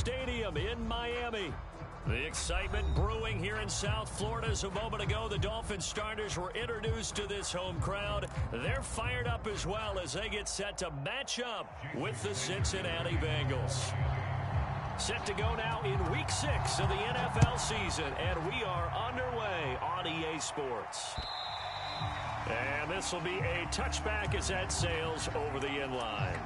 Stadium in Miami. The excitement brewing here in South Florida as a moment ago the Dolphins starters were introduced to this home crowd. They're fired up as well as they get set to match up with the Cincinnati Bengals. Set to go now in Week 6 of the NFL season, and we are underway on EA Sports. And this will be a touchback as that sails over the end line.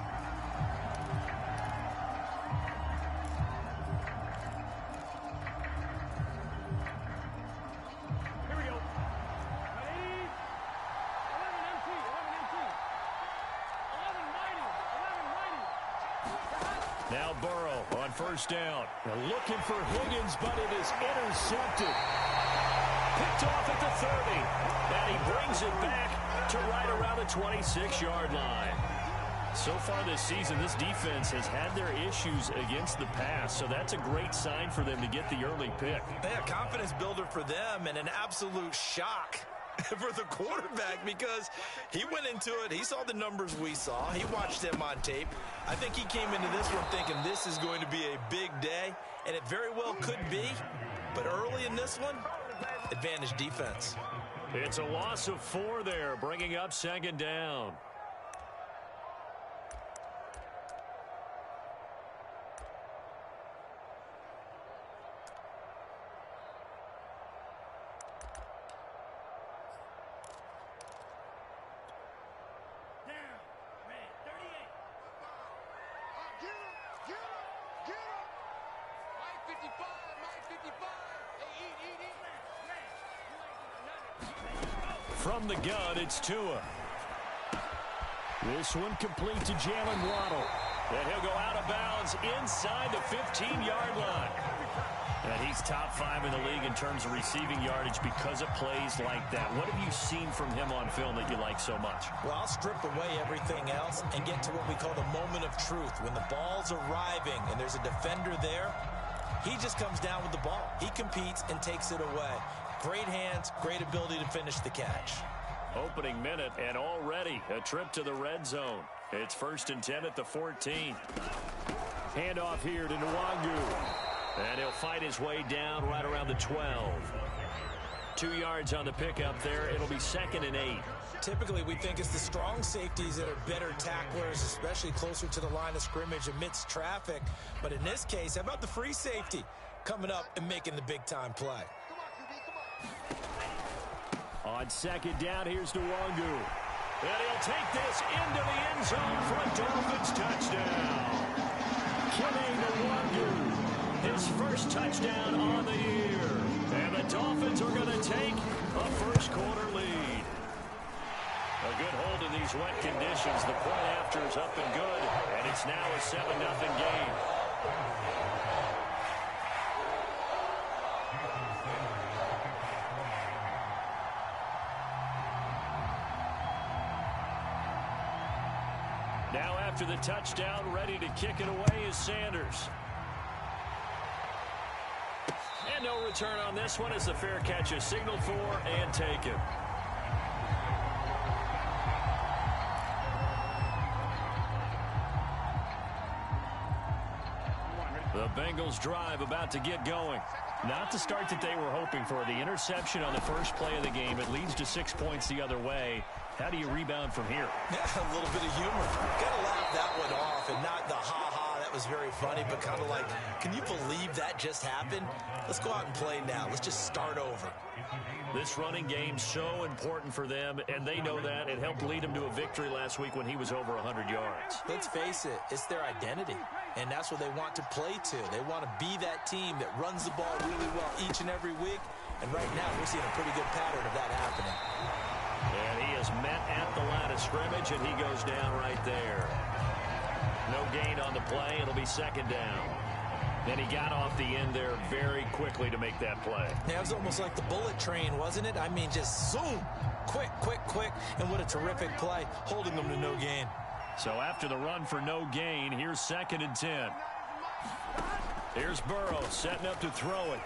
Now Burrow on first down. They're looking for Higgins, but it is intercepted. Picked off at the 30. And he brings it back to right around the 26-yard line. So far this season, this defense has had their issues against the pass, so that's a great sign for them to get the early pick. Yeah, confidence builder for them and an absolute shock for the quarterback because he went into it. He saw the numbers we saw. He watched them on tape. I think he came into this one thinking this is going to be a big day, and it very well could be. But early in this one, advantage defense. It's a loss of 4 there, bringing up second down. From the gun, it's Tua. This one complete to Jalen Waddle. And he'll go out of bounds inside the 15-yard line. And he's top 5 in the league in terms of receiving yardage because of plays like that. What have you seen from him on film that you like so much? Well, I'll strip away everything else and get to what we call the moment of truth. When the ball's arriving and there's a defender there, he just comes down with the ball. He competes and takes it away. Great hands, great ability to finish the catch. Opening minute, and already a trip to the red zone. It's 1st and 10 at the 14. Handoff here to Nwangu. And he'll fight his way down right around the 12. 2 yards on the pickup there. It'll be 2nd and 8. Typically, we think it's the strong safeties that are better tacklers, especially closer to the line of scrimmage amidst traffic. But in this case, how about the free safety coming up and making the big-time play? On 2nd down, here's Nwangu. And he'll take this into the end zone for a Dolphins touchdown. Kene Nwangu, his first touchdown on the year. And the Dolphins are going to take a first-quarter lead. A good hold in these wet conditions. The point after is up and good, and it's now a 7-0 game. Now after the touchdown, ready to kick it away is Sanders. And no return on this one as the fair catch is signaled for and taken. The Bengals drive about to get going. Not the start that they were hoping for. The interception on the first play of the game. It leads to 6 points the other way. How do you rebound from here? Yeah, a little bit of humor. Got to laugh that one off and not the ha-ha. That was very funny, but kind of like, can you believe that just happened? Let's go out and play now. Let's just start over. This running game's so important for them, and they know that. It helped lead them to a victory last week when he was over 100 yards. Let's face it, it's their identity, and that's what they want to play to. They want to be that team that runs the ball really well each and every week, and right now we're seeing a pretty good pattern of that happening. And he is met at the line of scrimmage, and he goes down right there. No gain on the play. It'll be 2nd down. Then he got off the end there very quickly to make that play. Yeah, it was almost like the bullet train, wasn't it? I mean, just zoom, quick, quick, quick, and what a terrific play, holding them to no gain. So after the run for no gain, here's 2nd and 10. Here's Burrow setting up to throw it.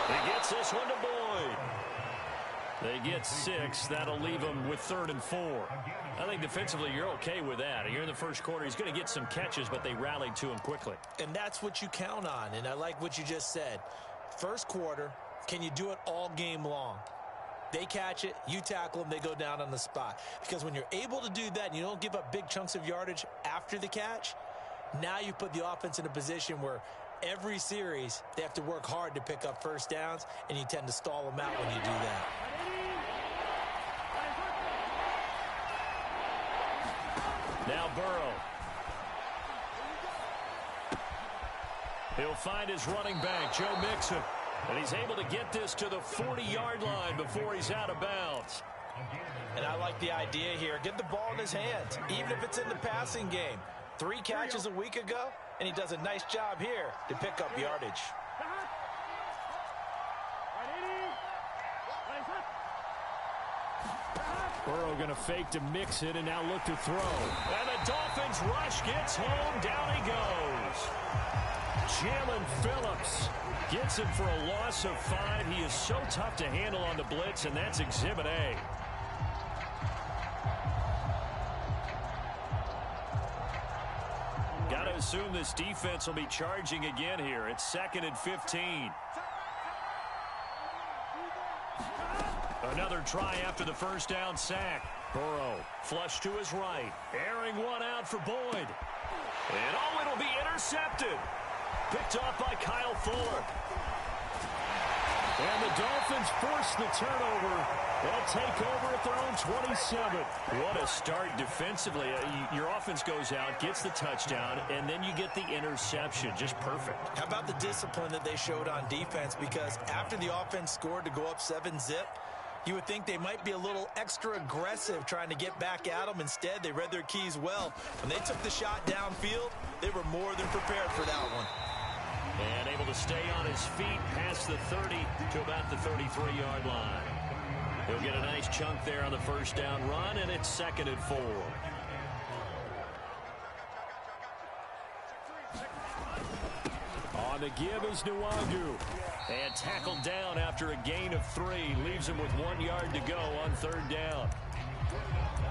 He gets this one to Boyd. They get 6. That'll leave them with 3rd and 4. I think defensively you're okay with that. Here in the first quarter, he's going to get some catches, but they rallied to him quickly. And that's what you count on, and I like what you just said. First quarter, can you do it all game long? They catch it, you tackle them, they go down on the spot. Because when you're able to do that and you don't give up big chunks of yardage after the catch, now you put the offense in a position where every series they have to work hard to pick up first downs, and you tend to stall them out when you do that. Now Burrow. He'll find his running back, Joe Mixon. And he's able to get this to the 40-yard line before he's out of bounds. And I like the idea here. Get the ball in his hands, even if it's in the passing game. 3 catches a week ago, and he does a nice job here to pick up yardage. Burrow going to fake to mix it and now look to throw. And the Dolphins rush gets home. Down he goes. Jalen Phillips gets him for a loss of 5. He is so tough to handle on the blitz, and that's Exhibit A. Got to assume this defense will be charging again here. It's 2nd and 15. Another try after the first down sack. Burrow flush to his right. Airing one out for Boyd. And oh, it'll be intercepted. Picked off by Kyle Fuller. And the Dolphins force the turnover. They'll take over at their own 27. What a start defensively. Your offense goes out, gets the touchdown, and then you get the interception. Just perfect. How about the discipline that they showed on defense? Because after the offense scored to go up 7-zip, you would think they might be a little extra aggressive trying to get back at them. Instead, they read their keys well. When they took the shot downfield, they were more than prepared for that one. And able to stay on his feet past the 30 to about the 33-yard line. He'll get a nice chunk there on the first down run, and it's 2nd and 4. On the give is Nwangu. And tackled down after a gain of 3. Leaves him with 1 yard to go on 3rd down.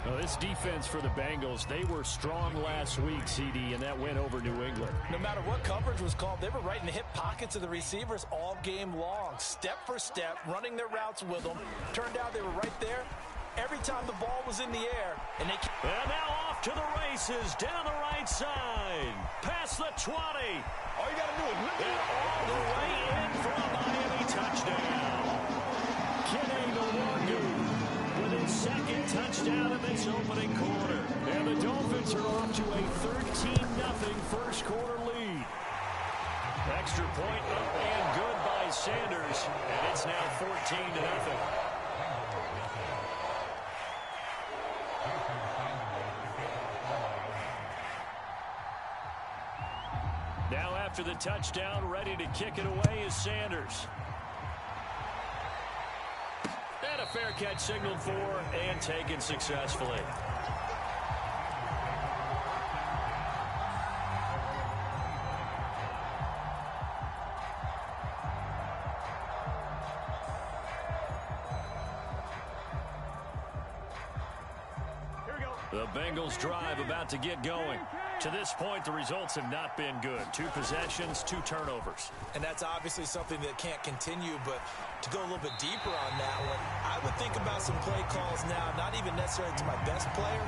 Well, this defense for the Bengals, they were strong last week, CD, and that went over New England. No matter what coverage was called, they were right in the hip pockets of the receivers all game long. Step for step, running their routes with them. Turned out they were right there every time the ball was in the air. And now off to the races, down the right side. Past the 20. All you got to do is look and all the way in for a Miami touchdown. Kenny Nwangu with his 2nd touchdown in this opening quarter. And the Dolphins are off to a 13-0 first quarter lead. Extra point up and good by Sanders. And it's now 14-0. Now after the touchdown, ready to kick it away is Sanders. And a fair catch signaled for and taken successfully. The Bengals drive about to get going. To this point, the results have not been good. 2 possessions, 2 turnovers. And that's obviously something that can't continue, but to go a little bit deeper on that one, I would think about some play calls now, not even necessarily to my best player,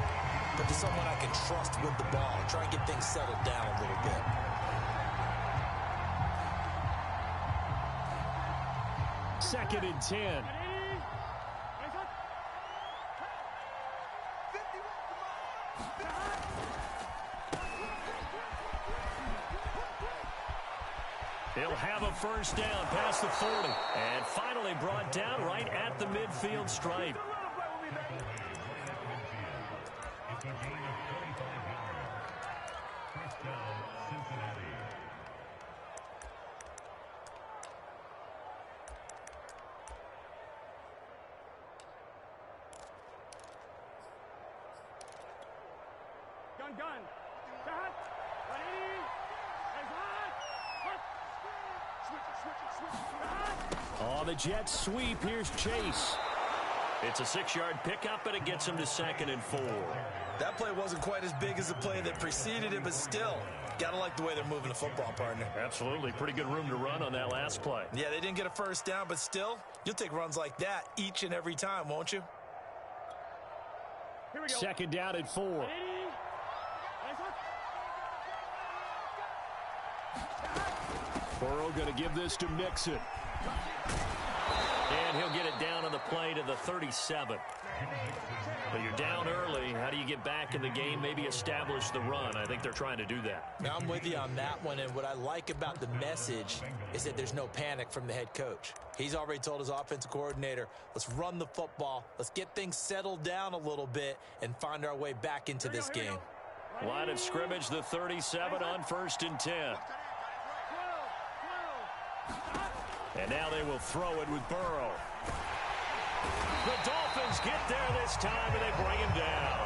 but to someone I can trust with the ball. Try and get things settled down a little bit. Second and 10. He'll have a first down past the 40. And finally brought down right at the midfield stripe. Gun. Oh, the Jets sweep. Here's Chase. It's a 6-yard pickup, and it gets him to 2nd and 4. That play wasn't quite as big as the play that preceded it, but still, gotta like the way they're moving the football, partner. Absolutely. Pretty good room to run on that last play. Yeah, they didn't get a first down, but still, you'll take runs like that each and every time, won't you? Here we go. 2nd down and 4. Burrow going to give this to Mixon. And he'll get it down on the play to the 37. But you're down early. How do you get back in the game? Maybe establish the run. I think they're trying to do that. Now, I'm with you on that one, and what I like about the message is that there's no panic from the head coach. He's already told his offensive coordinator, let's run the football, let's get things settled down a little bit and find our way back into this game. Line of scrimmage, the 37 on 1st and 10. And now they will throw it with Burrow. The Dolphins get there this time, and they bring him down.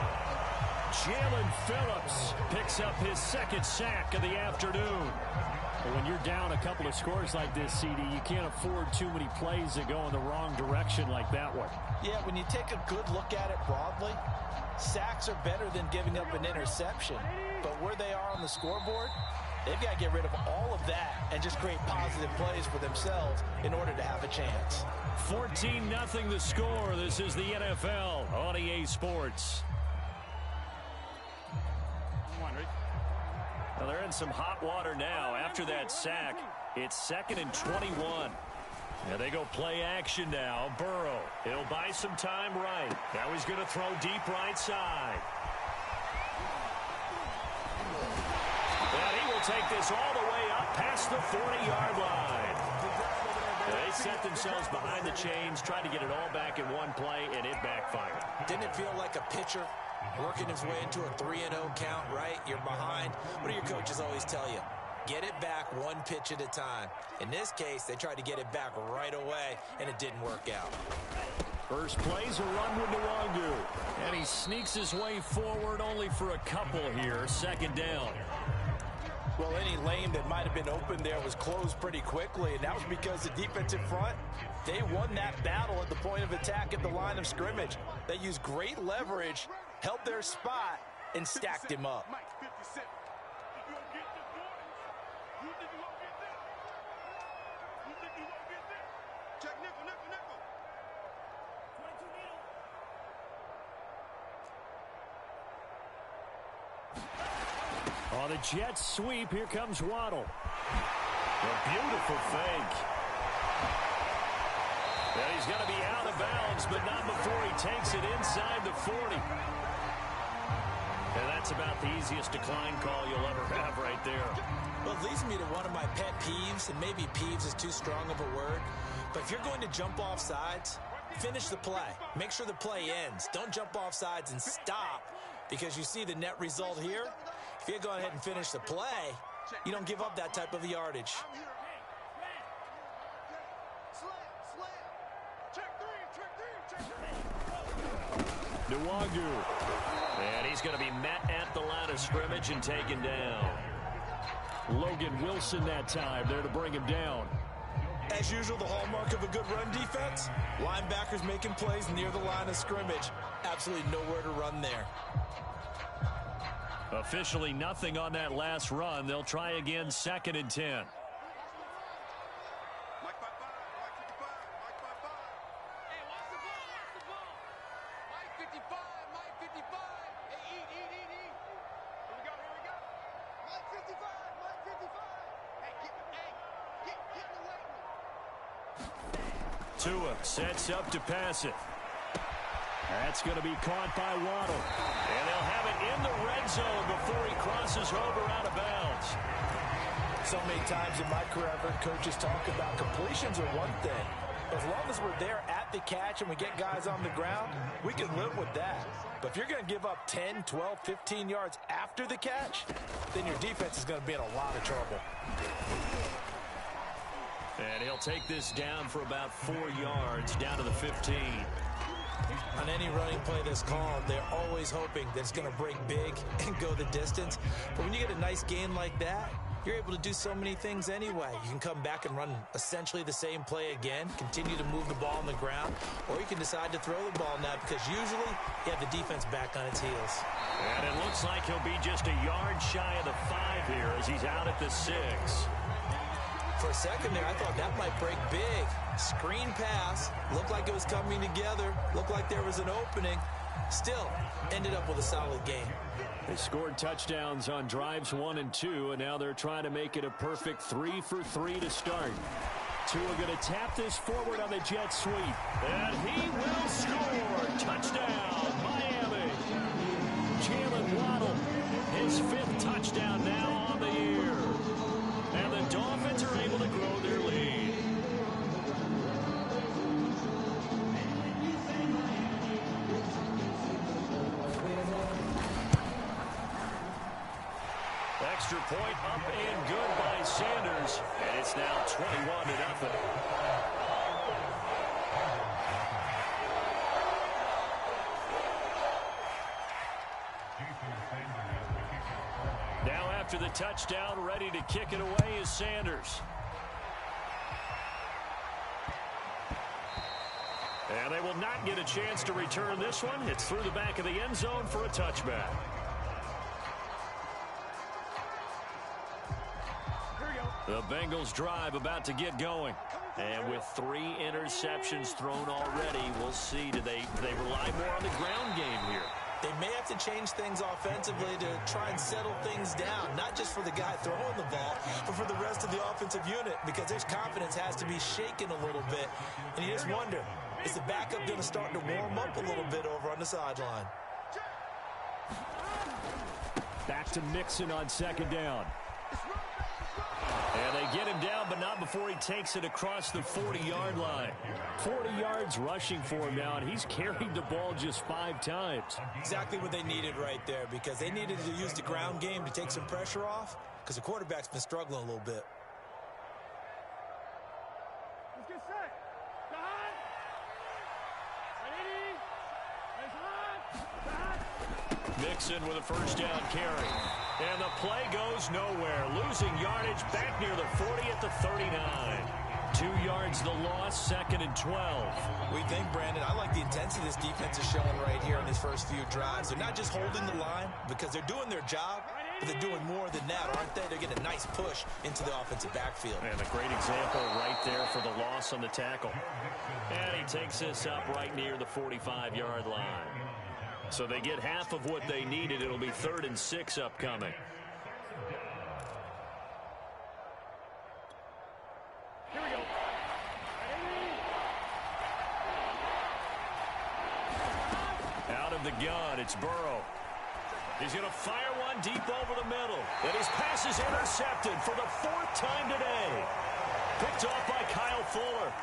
Jalen Phillips picks up his 2nd sack of the afternoon. But when you're down a couple of scores like this, CD, you can't afford too many plays that go in the wrong direction like that one. Yeah, when you take a good look at it broadly, sacks are better than giving up an interception. But where they are on the scoreboard, they've got to get rid of all of that and just create positive plays for themselves in order to have a chance. 14-0 the score. This is the NFL on EA Sports. Well, they're in some hot water now. After that sack, it's 2nd and 21. And they go play action now. Burrow, he'll buy some time right. Now he's going to throw deep right side. And he will take this all the way up past the 40-yard line. They set themselves behind the chains, tried to get it all back in one play, and it backfired. Didn't it feel like a pitcher working his way into a 3-0 count, right? You're behind. What do your coaches always tell you? Get it back one pitch at a time. In this case, they tried to get it back right away, and it didn't work out. First play's a run with Nwangu. And he sneaks his way forward only for a couple here. 2nd down. Well, any lane that might have been open there was closed pretty quickly, and that was because the defensive front, they won that battle at the point of attack at the line of scrimmage. They used great leverage, held their spot, and stacked him up. On the Jets sweep, here comes Waddle. A beautiful fake. And he's going to be out of bounds, but not before he takes it inside the 40. And that's about the easiest decline call you'll ever have right there. Well, it leads me to one of my pet peeves, and maybe peeves is too strong of a word, but if you're going to jump off sides, finish the play. Make sure the play ends. Don't jump off sides and stop, because you see the net result here. If you go ahead and finish the play, you don't give up that type of yardage. Nwangu. And he's going to be met at the line of scrimmage and taken down. Logan Wilson that time there to bring him down. As usual, the hallmark of a good run defense, linebackers making plays near the line of scrimmage. Absolutely nowhere to run there. Officially nothing on that last run. They'll try again, 2nd and 10. Tua sets up to pass it. That's going to be caught by Waddle. And they'll have it in the red zone before he crosses over out of bounds. So many times in my career, I've heard coaches talk about completions are one thing. As long as we're there at the catch and we get guys on the ground, we can live with that. But if you're going to give up 10, 12, 15 yards after the catch, then your defense is going to be in a lot of trouble. And he'll take this down for about 4 yards, down to the 15. On any running play that's called, they're always hoping that it's going to break big and go the distance. But when you get a nice gain like that, you're able to do so many things anyway. You can come back and run essentially the same play again, continue to move the ball on the ground, or you can decide to throw the ball now because usually you have the defense back on its heels. And it looks like he'll be just a yard shy of the 5 here as he's out at the 6. For a second there, I thought that might break big. Screen pass, looked like it was coming together, looked like there was an opening. Still, ended up with a solid game. They scored touchdowns on drives 1 and 2, and now they're trying to make it a perfect 3 for 3 to start. Tua going to tap this forward on the jet sweep. And he will score. Touchdown, Miami. Jalen Waddle, his 5th touchdown now on the year. And the Dolphins are able to grow their lead. Extra point up and good by Sanders. And it's now 21-0. Now after the touchdown, ready to kick it away is Sanders. And they will not get a chance to return this one. It's through the back of the end zone for a touchback. The Bengals drive about to get going. And with 3 interceptions thrown already, we'll see. Do they rely more on the ground game here? They may have to change things offensively to try and settle things down, not just for the guy throwing the ball, but for the rest of the offensive unit, because their confidence has to be shaken a little bit. And you just wonder, is the backup going to start to warm up a little bit over on the sideline? Back to Mixon on 2nd down. And they get him down, but not before he takes it across the 40-yard line. 40 yards rushing for him now, and he's carried the ball just 5 times. Exactly what they needed right there, because they needed to use the ground game to take some pressure off, because the quarterback's been struggling a little bit. Let's get set. Behind. Ready. Mixon with a first down carry. And the play goes nowhere. Losing yardage back near the 40 at the 39. 2 yards the loss, 2nd and 12. We think, Brandon, I like the intensity this defense is showing right here in his first few drives. They're not just holding the line because they're doing their job, but they're doing more than that, aren't they? They're getting a nice push into the offensive backfield. And a great example right there for the loss on the tackle. And he takes this up right near the 45-yard line. So they get half of what they needed. It'll be 3rd and 6 upcoming. Here we go. Out of the gun, it's Burrow. He's going to fire one deep over the middle. And his pass is intercepted for the 4th time today. Picked off by Kyle Fuller.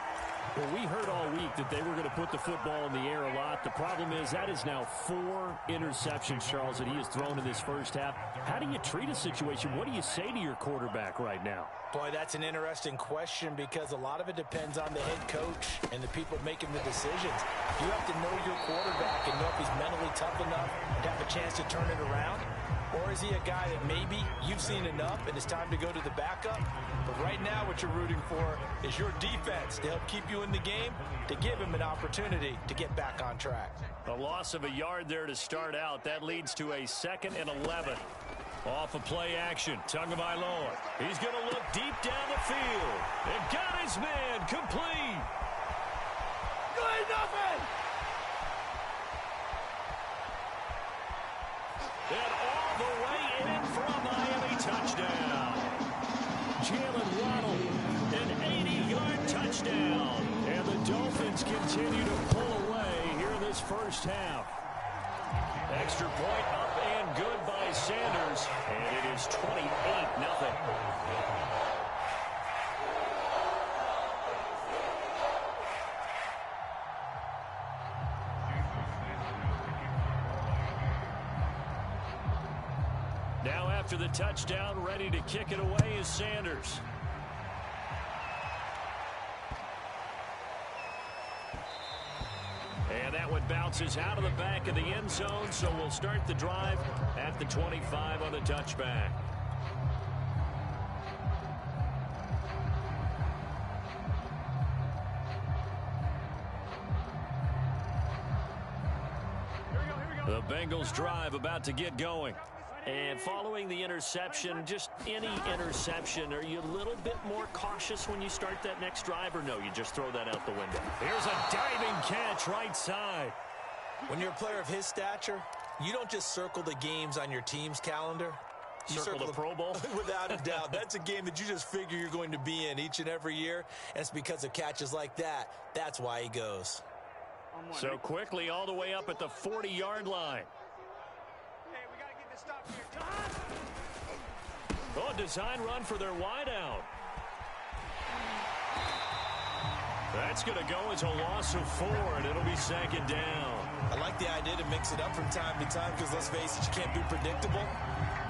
Well, we heard all week that they were going to put the football in the air a lot. The problem is that is now 4 interceptions, Charles, that he has thrown in this first half. How do you treat a situation? What do you say to your quarterback right now? Boy, that's an interesting question because a lot of it depends on the head coach and the people making the decisions. You have to know your quarterback and know if he's mentally tough enough to have a chance to turn it around. Or is he a guy that maybe you've seen enough and it's time to go to the backup? But right now what you're rooting for is your defense to help keep you in the game, to give him an opportunity to get back on track. A loss of a yard there to start out. That leads to a 2nd and 11. Off of play action. Tagovailoa. He's going to look deep down the field. And got his man complete. Good, nothing. And all the way in for a Miami touchdown. Jalen Waddle, An 80-yard touchdown. and the Dolphins continue to pull away here in this first half. Extra point up and good by Sanders. And it is 28-0. Now after the touchdown, ready to kick it away is Sanders. And that one bounces out of the back of the end zone, so we'll start the drive at the 25 on the touchback. The Bengals drive about to get going. And following the interception, just any interception, are you a little bit more cautious when you start that next drive, or no, you just throw that out the window? Here's a diving catch right side. When you're a player of his stature, you don't just circle the games on your team's calendar. You circle the Pro Bowl? Without a doubt. That's a game that you just figure you're going to be in each and every year, and it's because of catches like that. That's why he goes. So quickly all the way up at the 40-yard line. Oh, design run for their wideout. That's going to go as a loss of 4, and it'll be second down. I like the idea to mix it up from time to time because, let's face it, you can't be predictable.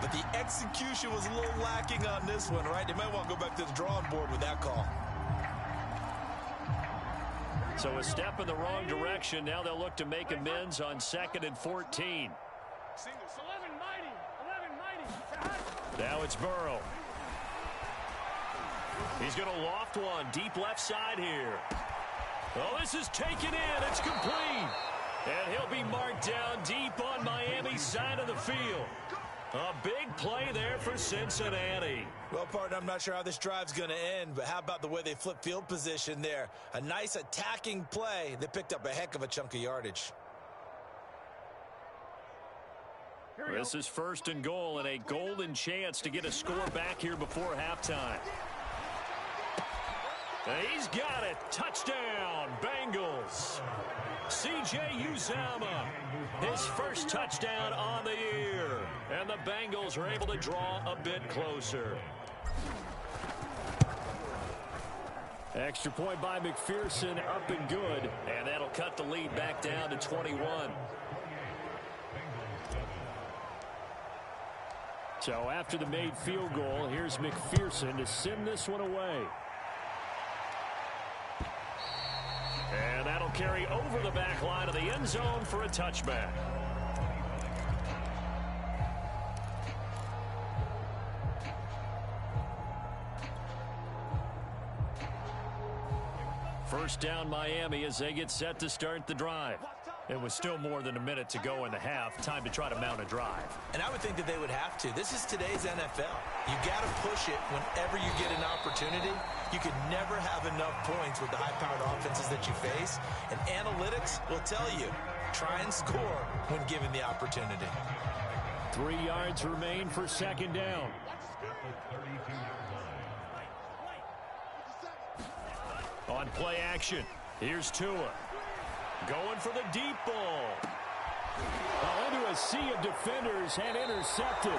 But the execution was a little lacking on this one, right? They might want to go back to the drawing board with that call. So a step in the wrong direction. Now they'll look to make amends on 2nd and 14. Now it's Burrow. He's going to loft one deep left side here. Oh, this is taken in. It's complete. And he'll be marked down deep on Miami's side of the field. A big play there for Cincinnati. Well, partner, I'm not sure how this drive's going to end, but how about the way they flip field position there? A nice attacking play. They picked up a heck of a chunk of yardage. This is 1st and goal and a golden chance to get a score back here before halftime. He's got it. Touchdown, Bengals. C.J. Uzomah, his first touchdown on the year. And the Bengals are able to draw a bit closer. Extra point by McPherson, up and good. And that'll cut the lead back down to 21. So after the made field goal, here's McPherson to send this one away. And that'll carry over the back line of the end zone for a touchback. First down Miami as they get set to start the drive. It was still more than a minute to go in the half. Time to try to mount a drive. And I would think that they would have to. This is today's NFL. You got to push it whenever you get an opportunity. You could never have enough points with the high-powered offenses that you face. And analytics will tell you, try and score when given the opportunity. 3 yards remain for second down. On play action, here's Tua. Going for the deep ball. Into a sea of defenders and intercepted.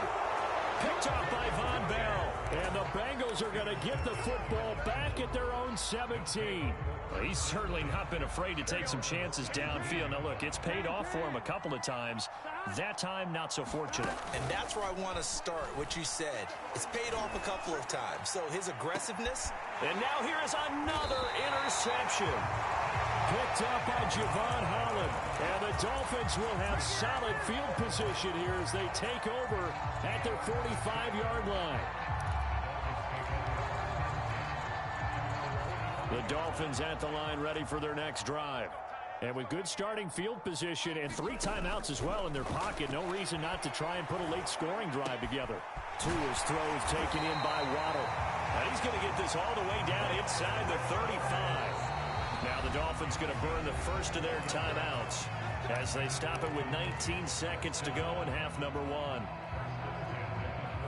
Picked off by Von Bell. And the Bengals are going to get the football back at their own 17. Well, he's certainly not been afraid to take some chances downfield. Now, look, it's paid off for him a couple of times. That time, not so fortunate. And that's where I want to start, what you said. It's paid off a couple of times. So his aggressiveness. And now here is another interception. Picked up by Javon Holland. And the Dolphins will have solid field position here as they take over at their 45-yard line. The Dolphins at the line ready for their next drive. And with good starting field position and 3 timeouts as well in their pocket, no reason not to try and put a late scoring drive together. Tua's throw is taken in by Waddle. Now he's going to get this all the way down inside the 35. Now the Dolphins going to burn the first of their timeouts as they stop it with 19 seconds to go in half number 1.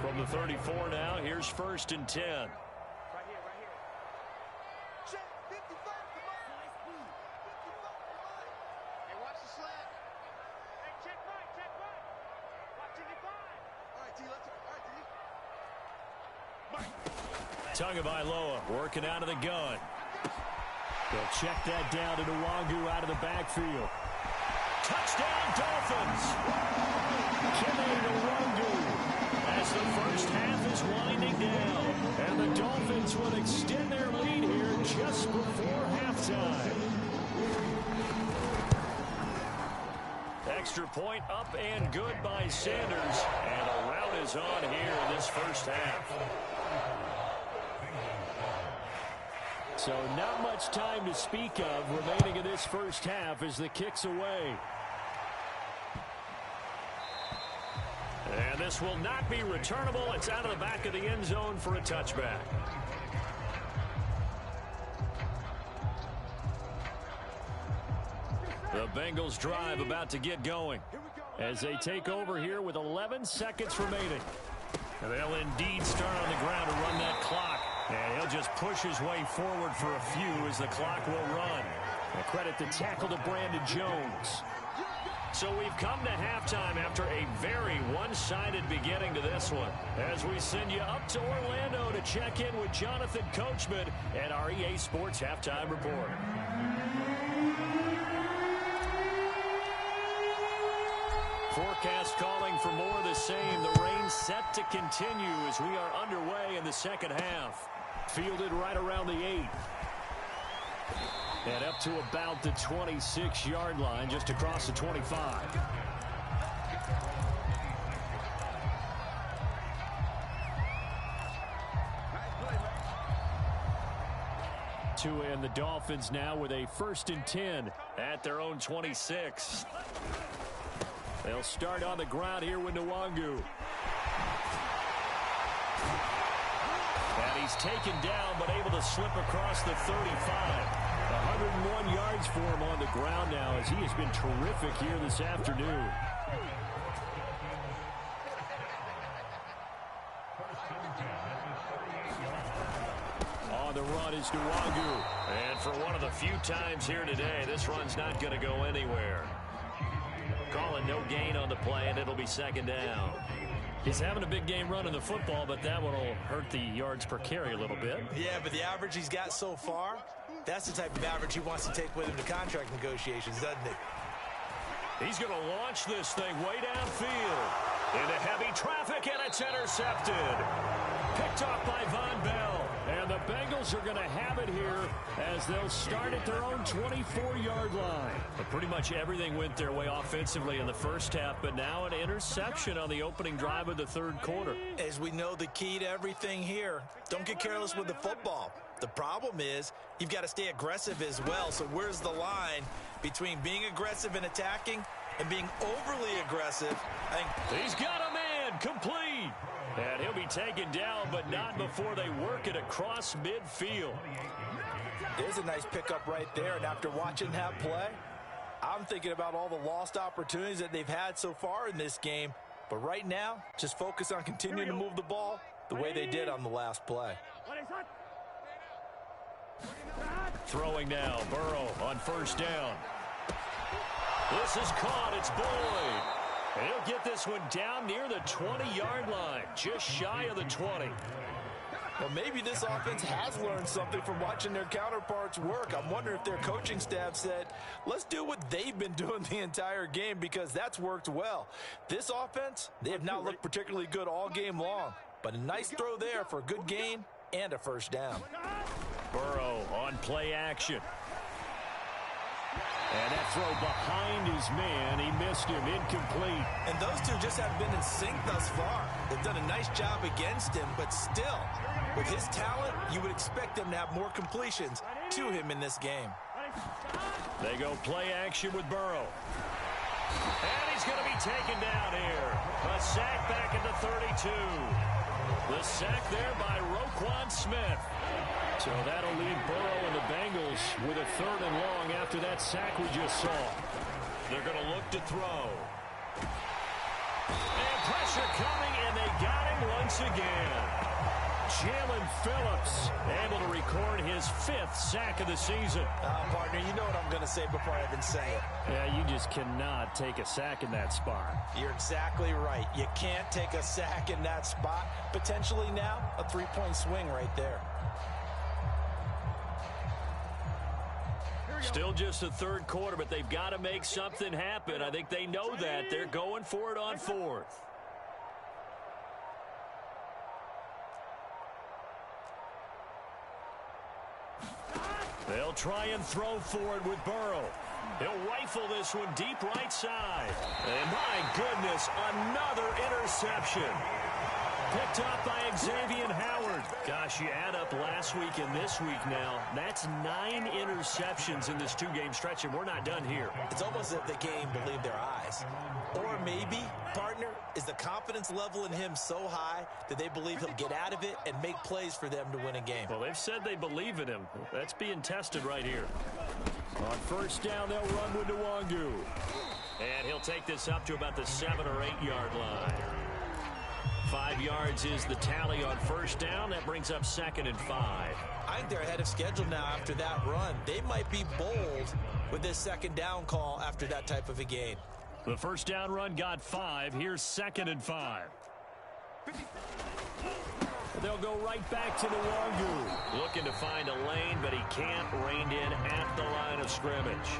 From the 34 now, here's 1st and 10. Tagovailoa working out of the gun. They'll check that down to Nwangu out of the backfield. Touchdown, Dolphins! Kene Nwangu As the first half is winding down. And the Dolphins will extend their lead here just before halftime. Extra point up and good by Sanders. And a rout is on here in this first half. So not much time to speak of remaining in this first half as the kick's away. This will not be returnable. It's out of the back of the end zone for a touchback. The Bengals drive about to get going as they take over here with 11 seconds remaining. They'll indeed start on the ground to run that clock. And he'll just push his way forward for a few as the clock will run. A credit to tackle to Brandon Jones. So we've come to halftime after a very one-sided beginning to this one. As we send you up to Orlando to check in with Jonathan Coachman at our EA Sports Halftime Report. Forecast calling for more of the same. The rain set to continue as we are underway in the second half. Fielded right around the 8. And up to about the 26-yard line, just across the 25. And the Dolphins now with a 1st and 10 at their own 26. They'll start on the ground here with Nwangu. And he's taken down but able to slip across the 35. 101 yards for him on the ground now as he has been terrific here this afternoon. On the run is Nwangu. And for one of the few times here today, this run's not going to go anywhere. Calling no gain on the play, and it'll be 2nd down. He's having a big game running the football, but that one will hurt the yards per carry a little bit. Yeah, but the average he's got so far, that's the type of average he wants to take with him to contract negotiations, doesn't it? He's going to launch this thing way downfield. Into heavy traffic, and it's intercepted. Picked off by Von Bell. And the Bengals are going to have it here as they'll start at their own 24-yard line. But pretty much everything went their way offensively in the first half, but now an interception on the opening drive of the 3rd quarter. As we know, the key to everything here, don't get careless with the football. The problem is you've got to stay aggressive as well. So where's the line between being aggressive and attacking and being overly aggressive? He's got a man complete. And he'll be taken down, but not before they work it across midfield. There's a nice pickup right there, and after watching that play, I'm thinking about all the lost opportunities that they've had so far in this game. But right now, just focus on continuing to move the ball the way they did on the last play. Throwing now, Burrow on 1st down. This is caught, it's Boyd. And he'll get this one down near the 20-yard line, just shy of the 20. Well, maybe this offense has learned something from watching their counterparts work. I'm wondering if their coaching staff said, let's do what they've been doing the entire game because that's worked well. This offense, they have not looked particularly good all game long, but a nice throw there for a good gain and a 1st down. Burrow on play action. And that throw behind his man, he missed him, incomplete. And those two just haven't been in sync thus far. They've done a nice job against him, but still, with his talent, you would expect them to have more completions to him in this game. They go play action with Burrow. And he's going to be taken down here. A sack back at the 32. The sack there by Roquan Smith. So that'll leave Burrow and the Bengals with a 3rd and long after that sack we just saw. They're going to look to throw. And pressure coming, and they got him once again. Jalen Phillips able to record his 5th sack of the season. Partner, you know what I'm going to say before I even say it. Yeah, you just cannot take a sack in that spot. You're exactly right. You can't take a sack in that spot. Potentially now, a 3-point swing right there. Still just the 3rd quarter, but they've got to make something happen. I think they know that. They're going for it on 4th. They'll try and throw forward with Burrow. He'll rifle this one deep right side. And my goodness, another interception. picked up by Xavier Howard. Gosh, you add up last week and this week now, that's 9 interceptions in this 2-game stretch, and we're not done here. It's almost as if the game believed their eyes. Or maybe, partner, is the confidence level in him so high that they believe he'll get out of it and make plays for them to win a game. Well, they've said they believe in him. That's being tested right here. On first down, they'll run with Nwangu. And he'll take this up to about the 7 or 8 yard line. 5 yards is the tally on first down. That brings up 2nd and 5. I think they're ahead of schedule now after that run. They might be bold with this 2nd down call after that type of a gain. The first down run got 5. Here's 2nd and 5. They'll go right back to Nwangu. Looking to find a lane, but he can't rein in at the line of scrimmage.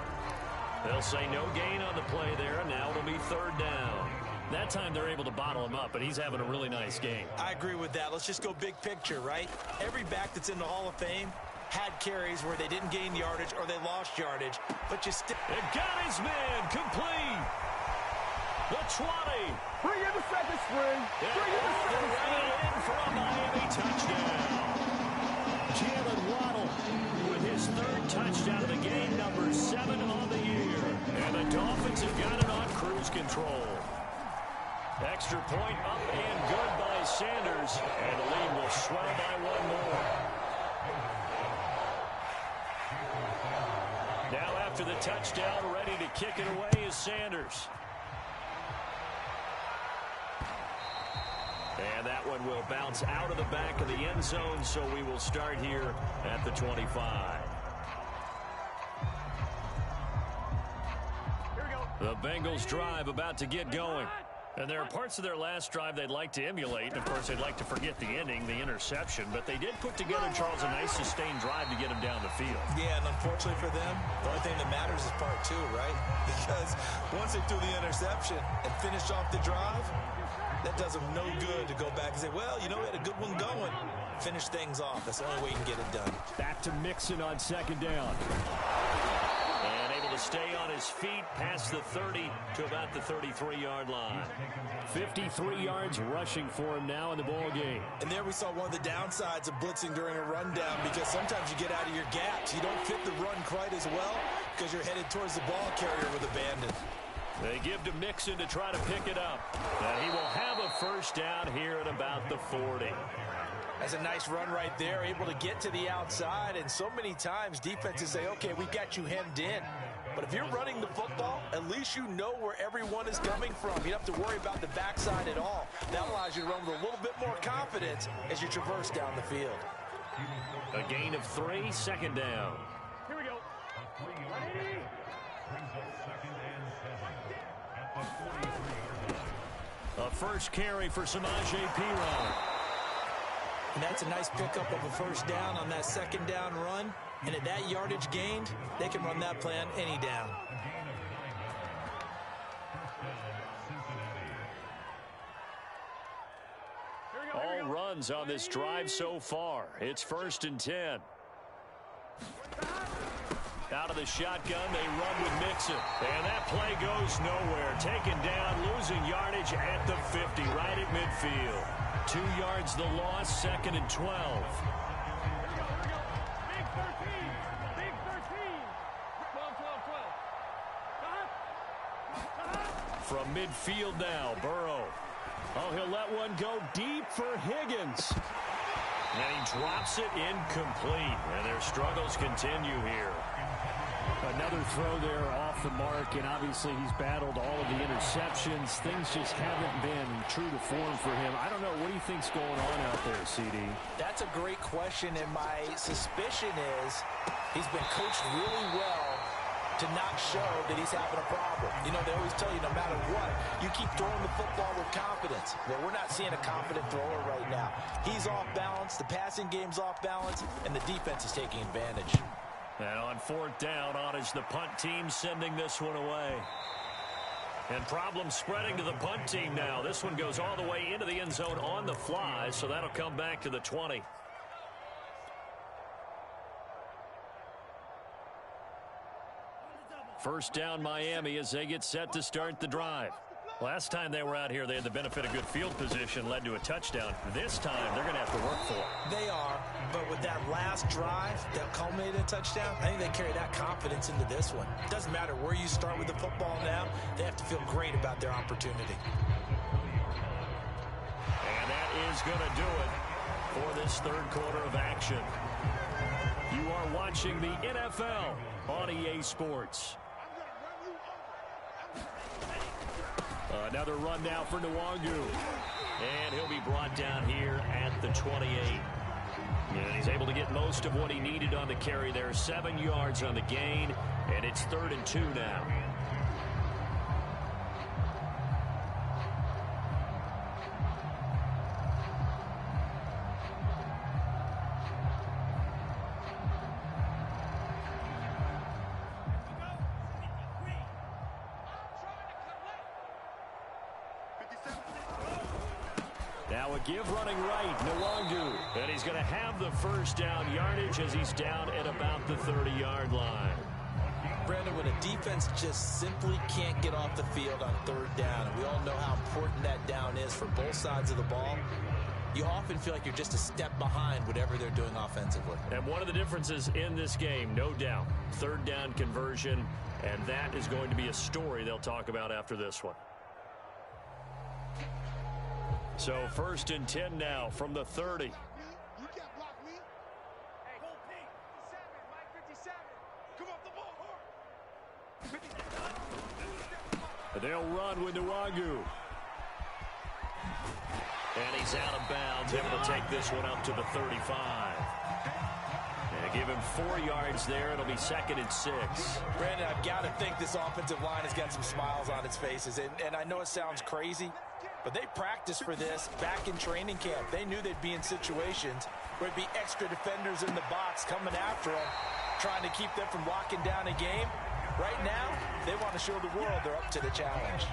They'll say no gain on the play there, and now it'll be 3rd down. That time they're able to bottle him up, but he's having a really nice game. I agree with that. Let's just go big picture, right? Every back that's in the Hall of Fame had carries where they didn't gain yardage or they lost yardage, but you still... It got his man complete. The 20. Bring in the second string. Bring in the second string. In for a Miami touchdown. Jalen Waddle with his 3rd touchdown of the game, number 7 on the year. And the Dolphins have got it on cruise control. Extra point up and good by Sanders. And the lead will swell by 1 more. Now after the touchdown, ready to kick it away is Sanders. And that one will bounce out of the back of the end zone, so we will start here at the 25. Here we go. The Bengals drive about to get going. And there are parts of their last drive they'd like to emulate. Of course, they'd like to forget the ending, the interception. But they did put together, Charles, a nice sustained drive to get him down the field. Yeah, and unfortunately for them, the only thing that matters is part 2, right? Because once they threw the interception and finished off the drive, that does them no good to go back and say, well, you know, we had a good one going. Finish things off. That's the only way you can get it done. Back to Mixon on 2nd down. And able to stay on his feet past the 30 to about the 33-yard line. 53 yards rushing for him now in the ball game. And there we saw one of the downsides of blitzing during a rundown, because sometimes you get out of your gaps. You don't fit the run quite as well because you're headed towards the ball carrier with abandon. They give to Mixon to try to pick it up. And he will have a first down here at about the 40. That's a nice run right there, able to get to the outside. And so many times defenses say, okay, we've got you hemmed in. But if you're running the football, at least you know where everyone is coming from. You don't have to worry about the backside at all. That allows you to run with a little bit more confidence as you traverse down the field. A gain of 3, 2nd down. Here we go. Ready? A first carry for Samaje Perine. And that's a nice pickup of a first down on that 2nd down run. And at that yardage gained, they can run that play on any down. All runs on this drive so far. It's 1st and 10. Out of the shotgun, they run with Mixon. And that play goes nowhere. Taken down, losing yardage at the 50, right at midfield. 2 yards the loss, 2nd and 12. Big 13. Big 13. 12, 12, 12. From midfield now, Burrow. Oh, he'll let one go deep for Higgins. And he drops it incomplete. And their struggles continue here. Another throw there off the mark, and obviously he's battled all of the interceptions. Things just haven't been true to form for him. I don't know. What do you think's going on out there, CD? That's a great question, and my suspicion is he's been coached really well to not show that he's having a problem. You know, they always tell you no matter what, you keep throwing the football with confidence. Well, we're not seeing a confident thrower right now. He's off balance, the passing game's off balance, and the defense is taking advantage. And on 4th down, on is the punt team sending this one away. And problems spreading to the punt team now. This one goes all the way into the end zone on the fly, so that'll come back to the 20. First down Miami as they get set to start the drive. Last time they were out here, they had the benefit of good field position, led to a touchdown. This time, they're going to have to work for it. They are, but with that last drive that culminated in a touchdown, I think they carry that confidence into this one. It doesn't matter where you start with the football now. They have to feel great about their opportunity. And that is going to do it for this third quarter of action. You are watching the NFL on EA Sports. Another run now for Nwangu. And he'll be brought down here at the 28. And he's able to get most of what he needed on the carry there. 7 yards on the gain. And it's 3rd and 2 now. Now a give running right, Nwangu. And he's going to have the first down yardage as he's down at about the 30-yard line. Brandon, when a defense just simply can't get off the field on 3rd down, and we all know how important that down is for both sides of the ball, you often feel like you're just a step behind whatever they're doing offensively. And one of the differences in this game, no doubt, 3rd down conversion, and that is going to be a story they'll talk about after this one. So 1st and 10 now from the 30. They'll run with Nwangu. And he's out of bounds, able to take this one up to the 35. And give him 4 yards there. It'll be 2nd and 6. Brandon, I've got to think this offensive line has got some smiles on its faces. And I know it sounds crazy, but they practiced for this back in training camp. They knew they'd be in situations where there'd be extra defenders in the box coming after them, trying to keep them from locking down a game. Right now, they want to show the world they're up to the challenge.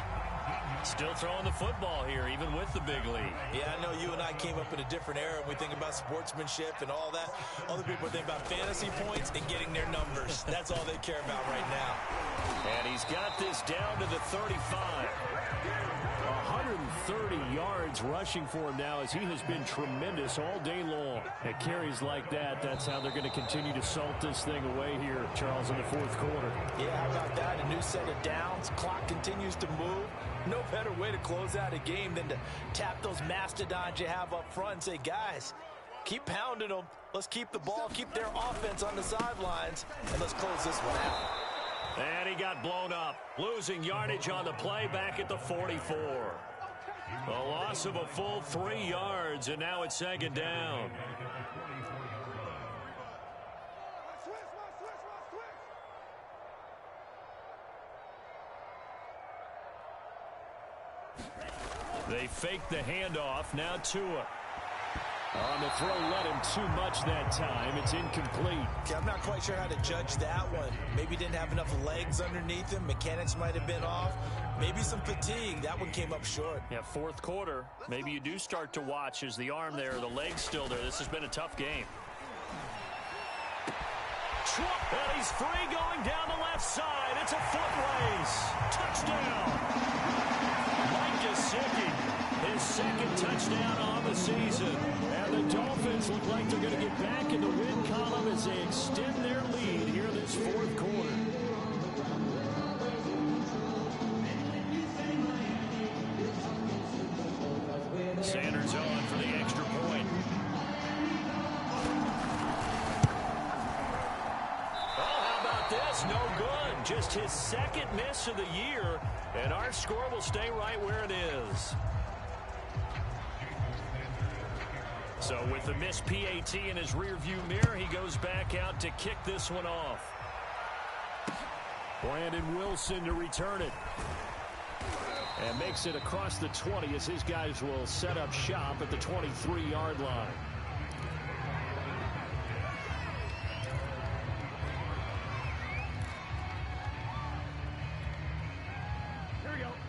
Still throwing the football here, even with the big lead. Yeah, I know you and I came up in a different era. We think about sportsmanship and all that. Other people think about fantasy points and getting their numbers. That's all they care about right now. And he's got this down to the 35. 130 yards rushing for him now as he has been tremendous all day long. At carries like that, that's how they're going to continue to salt this thing away here, Charles, in the 4th quarter. Yeah, how about that? A new set of downs. Clock continues to move. No better way to close out a game than to tap those mastodons you have up front and say, guys, keep pounding them. Let's keep the ball, keep their offense on the sidelines, and let's close this one out. And he got blown up, losing yardage on the play back at the 44. A loss of a full 3 yards, and now it's 2nd down. They fake the handoff, now Tua. On the throw, let him too much that time. It's incomplete. Okay, I'm not quite sure how to judge that one. Maybe didn't have enough legs underneath him. Mechanics might have been off. Maybe some fatigue. That one came up short. Yeah, 4th quarter. Maybe you do start to watch as the arm there, the leg's still there. This has been a tough game. And he's free going down the left side. It's a foot race. Touchdown. Mike Gesicki, his 2nd touchdown on the season. And the Dolphins look like they're going to get back in the win column as they extend their lead here this 4th quarter. Sanders on for the extra point. Oh, how about this? No good. Just his 2nd miss of the year, and our score will stay right where it is. So with the missed PAT in his rearview mirror, he goes back out to kick this one off. Brandon Wilson to return it. And makes it across the 20 as his guys will set up shop at the 23-yard line.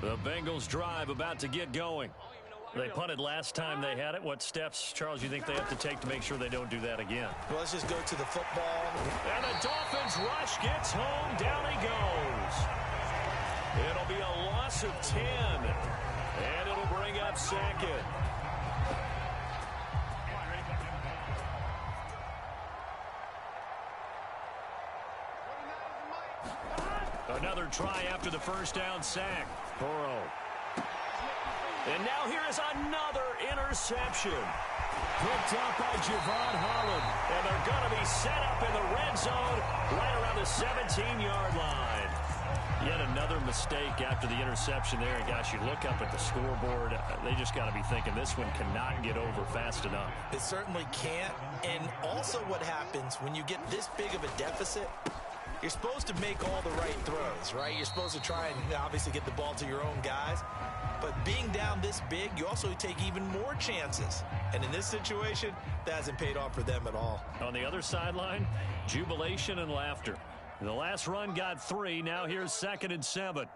The Bengals drive about to get going. They punted last time they had it. What steps, Charles, you think they have to take to make sure they don't do that again? Well, let's just go to the football. And the Dolphins rush gets home. Down he goes. It'll be a loss of 10. And it'll bring up second. Another try after the first down sack. Burrow. And now here is another interception. Picked up by Javon Holland. And they're going to be set up in the red zone right around the 17-yard line. Yet another mistake after the interception there. And gosh, you look up at the scoreboard, they just got to be thinking this one cannot get over fast enough. It certainly can't. And also what happens when you get this big of a deficit, you're supposed to make all the right throws, right? You're supposed to try and obviously get the ball to your own guys. But being down this big, you also take even more chances. And in this situation, that hasn't paid off for them at all. On the other sideline, jubilation and laughter. The last run got 3. Now here's 2nd and 7.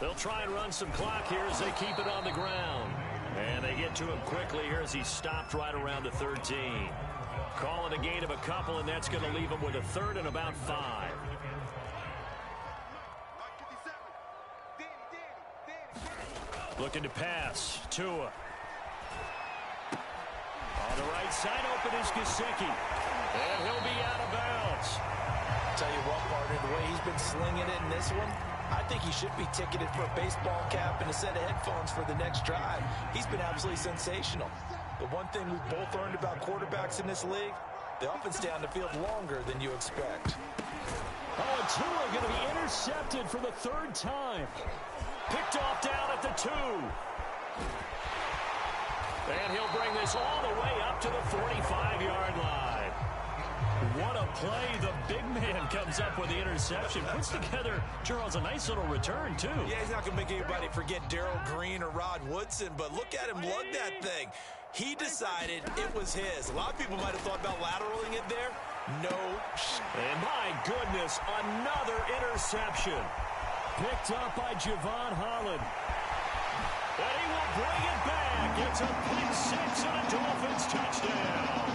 They'll try and run some clock here as they keep it on the ground. And they get to him quickly here as he stopped right around the 13. Calling a gain of a couple, and that's going to leave him with a 3rd and about 5. Looking to pass. Tua. On the right side, open is Gesicki. And he'll be out of bounds. Tell you what, partner, the way he's been slinging it in this one, I think he should be ticketed for a baseball cap and a set of headphones for the next drive. He's been absolutely sensational. The one thing we've both learned about quarterbacks in this league, they often stay on the field longer than you expect. Oh, and Tua going to be intercepted for the 3rd time. Picked off down at the 2. And he'll bring this all the way up to the 45-yard line. What a play. The big man comes up with the interception. Puts together, Charles, a nice little return, too. Yeah, he's not going to make anybody forget Darrell Green or Rod Woodson, but look at him lug that thing. He decided it was his. A lot of people might have thought about lateraling it there. No. And my goodness, another interception. Picked up by Javon Holland. And he will bring it back. It's a pick 6 and a Dolphins touchdown.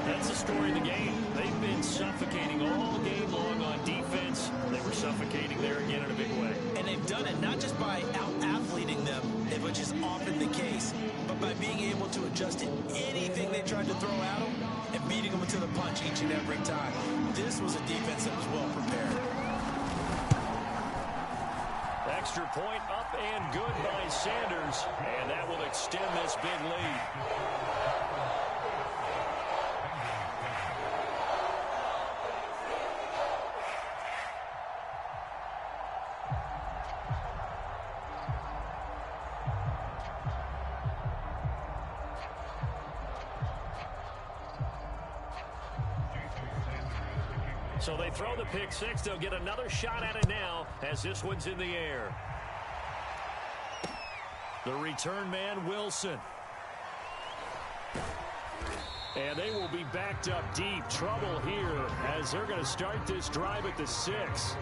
That's the story of the game. They've been suffocating all game long on defense. They were suffocating there again in a big way. And they've done it not just by out-athleting them, which is often the case, but by being able to adjust to anything they tried to throw at them and beating them to the punch each and every time. This was a defense that was well prepared. Extra point up and good by Sanders, and that will extend this big lead. So they throw the pick 6. They'll get another shot at it now as this one's in the air. The return man, Wilson. And they will be backed up deep. Trouble here as they're going to start this drive at the 6.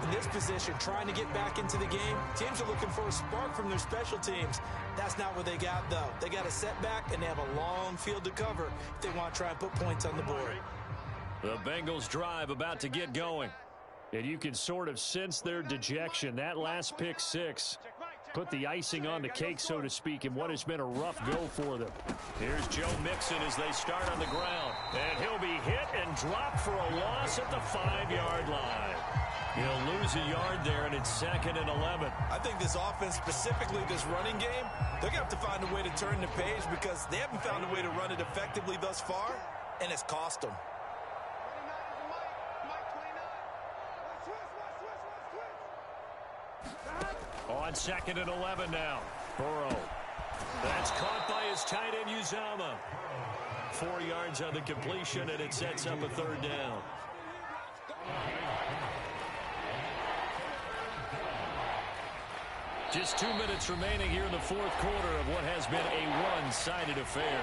In this position, trying to get back into the game, teams are looking for a spark from their special teams. That's not what they got, though. They got a setback, and they have a long field to cover if they want to try and put points on the board. The Bengals drive about to get going. And you can sort of sense their dejection. That last pick 6 put the icing on the cake, so to speak, in what has been a rough go for them. Here's Joe Mixon as they start on the ground. And he'll be hit and dropped for a loss at the 5-yard line. He'll lose a yard there, and it's 2nd and 11. I think this offense, specifically this running game, they're going to have to find a way to turn the page because they haven't found a way to run it effectively thus far, and it's cost them. On 2nd and 11 now. Burrow. That's caught by his tight end, Uzama. 4 yards on the completion, and it sets up a 3rd down. Just 2 minutes remaining here in the 4th quarter of what has been a one-sided affair.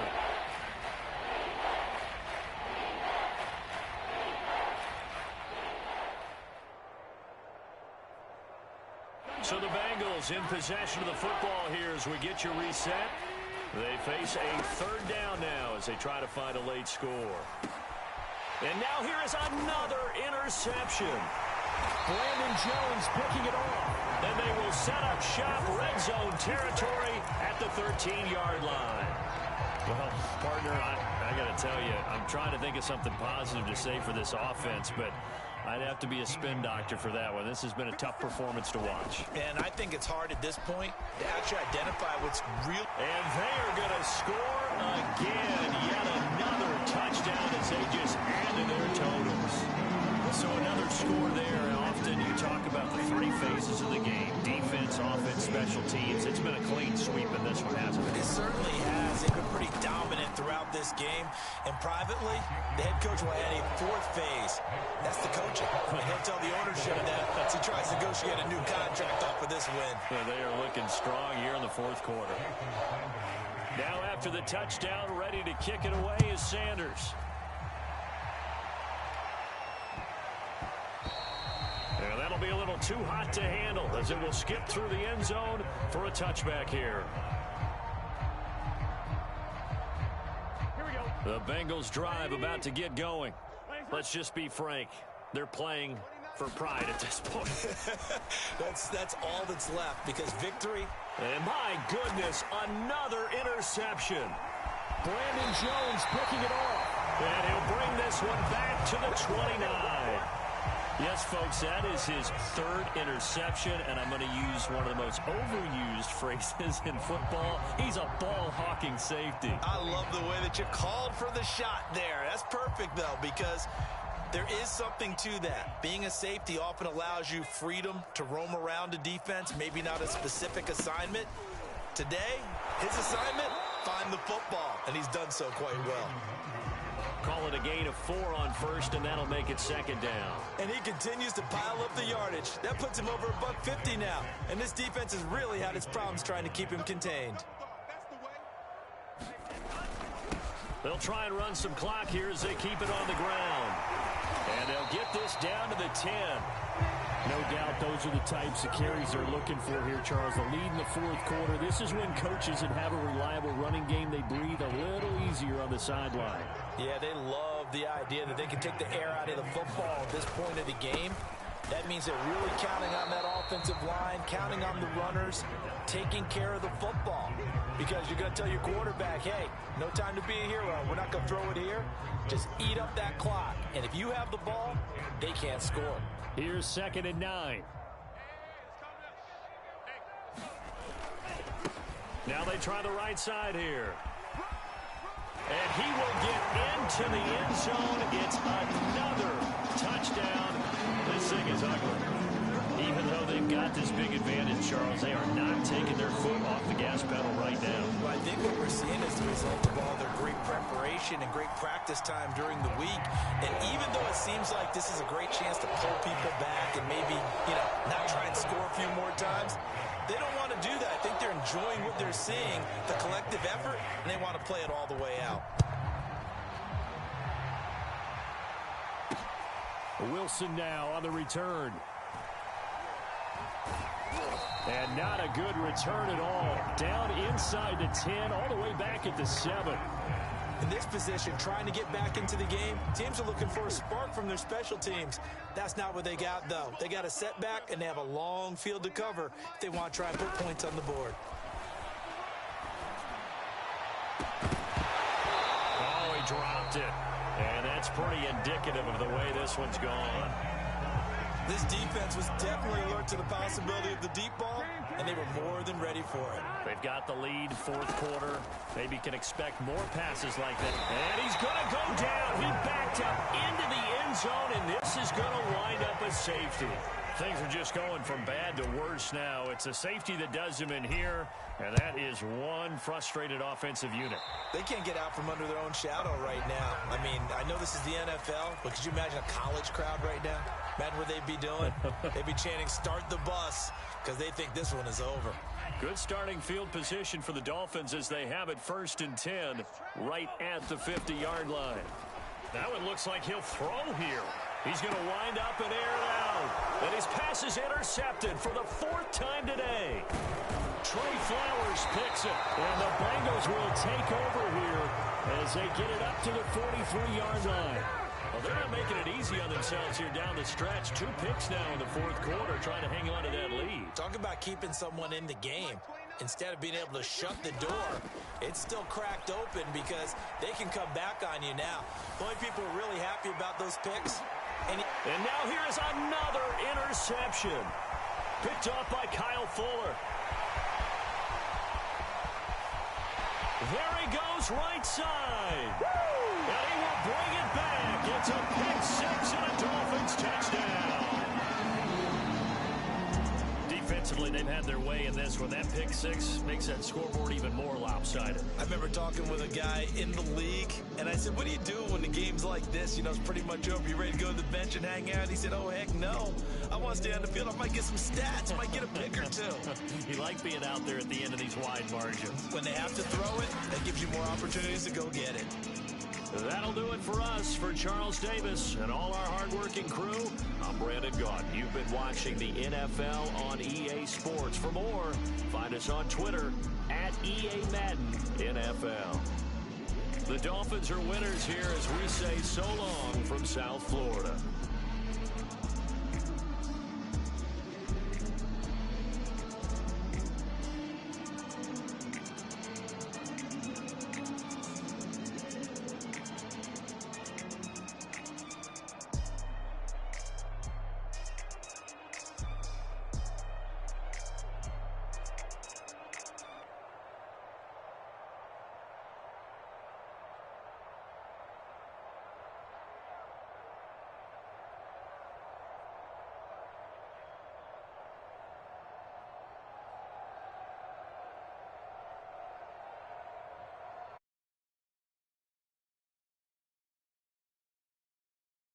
So the Bengals in possession of the football here as we get you reset. They face a 3rd down now as they try to find a late score. And now here is another interception. Brandon Jones picking it off. And they will set up shop, red zone territory at the 13-yard line. Well, partner, I got to tell you, I'm trying to think of something positive to say for this offense, but I'd have to be a spin doctor for that one. This has been a tough performance to watch. And I think it's hard at this point to actually identify what's real. And they are going to score again. Yet another touchdown as they just add to their totals. So another score there. And often you talk about the three phases of the game: defense, offense, special teams. It's been a clean sweep in this one, hasn't it? It certainly has. They've been pretty dominant throughout this game. And privately, the head coach will add a fourth phase. That's the coaching. And he'll tell the ownership that as he tries to negotiate a new contract off of this win. Well, they are looking strong here in the fourth quarter. Now after the touchdown, ready to kick it away is Sanders. And that'll be a little too hot to handle as it will skip through the end zone for a touchback here. The Bengals drive about to get going. Let's just be frank. They're playing for pride at this point. That's all that's left, because victory. And my goodness, another interception. Brandon Jones picking it off. And he'll bring this one back to the 29. Yes, folks, that is his third interception, and I'm going to use one of the most overused phrases in football. He's a ball-hawking safety. I love the way that you called for the shot there. That's perfect, though, because there is something to that. Being a safety often allows you freedom to roam around a defense, maybe not a specific assignment. Today, his assignment, find the football, and he's done so quite well. Call it a gain of 4 on first, and that'll make it second down. And he continues to pile up the yardage. That puts him over $150 now. And this defense has really had its problems trying to keep him contained. They'll try and run some clock here as they keep it on the ground. And they'll get this down to the 10. No doubt those are the types of carries they're looking for here, Charles. The lead in the fourth quarter. This is when coaches that have a reliable running game, they breathe a little easier on the sideline. Yeah, they love the idea that they can take the air out of the football at this point of the game. That means they're really counting on that offensive line, counting on the runners, taking care of the football. Because you're going to tell your quarterback, hey, no time to be a hero. We're not going to throw it here. Just eat up that clock. And if you have the ball, they can't score. Here's 2nd and 9. Now they try the right side here. And he will get into the end zone. It's another touchdown. This thing is ugly. Even though they've got this big advantage, Charles, they are not taking their foot off the gas pedal right now. Well, I think what we're seeing is the result of all their great preparation and great practice time during the week. And even though it seems like this is a great chance to pull people back and maybe, not try and score a few more times, they don't want to do that. I think they're enjoying what they're seeing, the collective effort, and they want to play it all the way out. Wilson now on the return. And not a good return at all. Down inside the 10, all the way back at the 7. In this position, trying to get back into the game, teams are looking for a spark from their special teams. That's not what they got, though. They got a setback, and they have a long field to cover if they want to try and put points on the board. Oh, he dropped it. And that's pretty indicative of the way this one's gone. This defense was definitely alert to the possibility of the deep ball, and they were more than ready for it. They've got the lead, fourth quarter. Maybe can expect more passes like that. And he's going to go down. He backed up into the end zone, and this is going to wind up a safety. Things are just going from bad to worse now. It's a safety that does them in here, and that is one frustrated offensive unit. They can't get out from under their own shadow right now. I mean, I know this is the NFL, but could you imagine a college crowd right now? Imagine what they'd be doing. They'd be chanting, "Start the bus," because they think this one is over. Good starting field position for the Dolphins as they have it 1st and 10 right at the 50-yard line. Now it looks like he'll throw here. He's going to wind up and air it out. And his pass is intercepted for the 4th time today. Trey Flowers picks it. And the Bengals will take over here as they get it up to the 43-yard line. Well, they're not making it easy on themselves here down the stretch. 2 picks now in the fourth quarter, trying to hang on to that lead. Talk about keeping someone in the game. Instead of being able to shut the door, it's still cracked open because they can come back on you now. The only people are really happy about those picks. And now here's another interception. Picked off by Kyle Fuller. There he goes, right side. Woo! And he will bring it back. It's a pick 6 and a Dolphins touchdown. Defensively, they've had their way in this one. That pick 6 makes that scoreboard even more lopsided. I remember talking with a guy in the league, and I said, what do you do when the game's like this? You know, it's pretty much over. You ready to go to the bench and hang out? He said, oh, heck no. I want to stay on the field. I might get some stats. I might get a pick or 2. You like being out there at the end of these wide margins. When they have to throw it, that gives you more opportunities to go get it. That'll do it for us. For Charles Davis and all our hardworking crew, I'm Brandon Gaudin. You've been watching the NFL on EA Sports. For more, find us on Twitter at EA Madden NFL. The Dolphins are winners here as we say so long from South Florida.